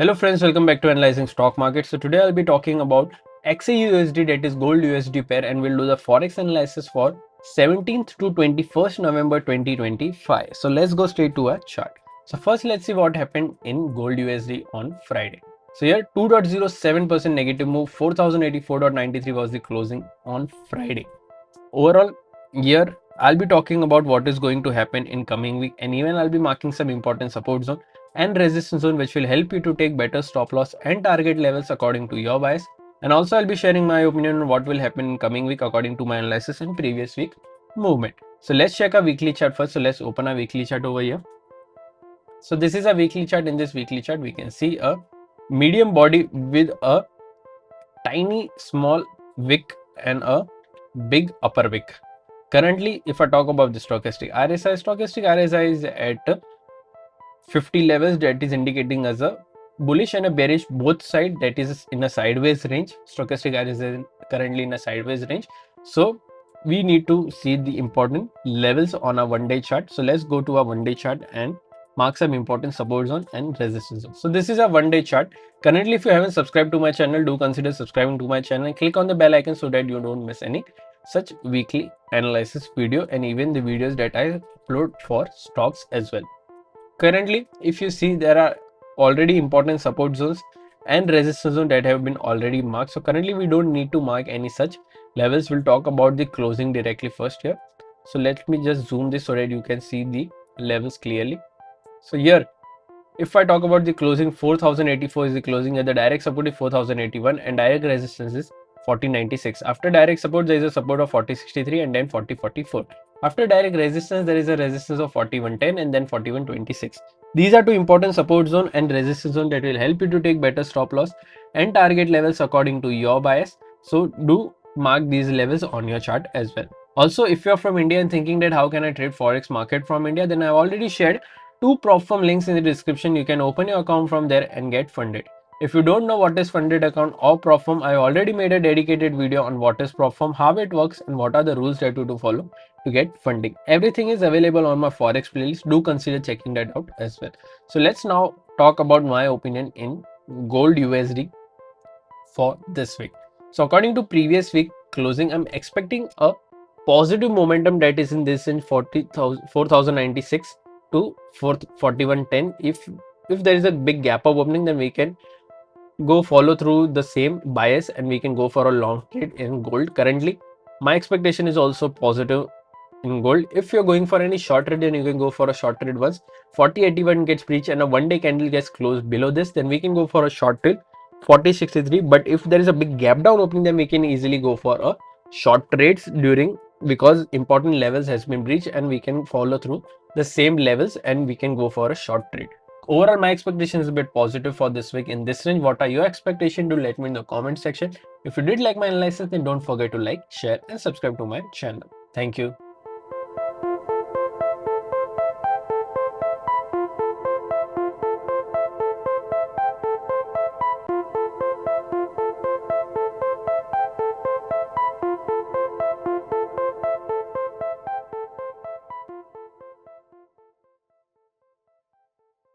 Hello friends, welcome back to Analyzing Stock Market. So today I'll be talking about XAU USD, that is gold USD pair, and we'll do the forex analysis for 17th to 21st November 2025. So let's go straight to our chart. So first let's see what happened in gold USD on Friday. So here 2.07% negative move, 4084.93 was the closing on Friday. Overall, here I'll be talking about what is going to happen in coming week, and even I'll be marking some important support zone and resistance zone which will help you to take better stop loss and target levels according to your bias. And also I'll be sharing my opinion on what will happen in coming week according to my analysis and previous week movement. So let's check our weekly chart first. So let's open our weekly chart over here. So this is a weekly chart. In this weekly chart we can see a medium body with a tiny small wick and a big upper wick. Currently, if I talk about the stochastic RSI is at 50 levels, that is indicating as a bullish and a bearish both side, that is in a sideways range. Stochastic RSI is currently in a sideways range. So we need to see the important levels on a 1-day chart. So let's go to a 1-day chart and mark some important support zone and resistance zone. So this is a 1-day chart. Currently, if you haven't subscribed to my channel, do consider subscribing to my channel and click on the bell icon so that you don't miss any such weekly analysis video and even the videos that I upload for stocks as well. Currently, if you see, there are already important support zones and resistance zones that have been already marked. So currently we don't need to mark any such levels. We'll talk about the closing directly first here. So let me just zoom this so that you can see the levels clearly. So here, if I talk about the closing, 4084 is the closing, and the direct support is 4081 and direct resistance is 4096. After direct support, there is a support of 4063 and then 4044. After direct resistance, there is a resistance of 4110 and then 4126. These are two important support zone and resistance zone that will help you to take better stop loss and target levels according to your bias. So do mark these levels on your chart as well. Also, if you're from India and thinking that how can I trade forex market from India, then I've already shared two prop firm links in the description. You can open your account from there and get funded. If you don't know what is funded account or prop firm, I already made a dedicated video on what is prop firm, how it works, and what are the rules that you to follow to get funding. Everything is available on my forex playlist. Do consider checking that out as well. So let's now talk about my opinion in gold USD for this week. So according to previous week closing, I'm expecting a positive momentum that is in this in 4096 to 4110. If there is a big gap of opening, then we can go follow through the same bias and we can go for a long trade in gold. Currently my expectation is also positive in gold. If you're going for any short trade, then you can go for a short trade once 4081 gets breached and a 1-day candle gets closed below this, then we can go for a short trade 4063. But if there is a big gap down opening, then we can easily go for a short trades during, because important levels has been breached and we can follow through the same levels and we can go for a short trade. Overall, my expectation is a bit positive for this week in this range. What are your expectations? Do let me in the comment section. If you did like my analysis, then don't forget to like, share and subscribe to my channel. Thank you.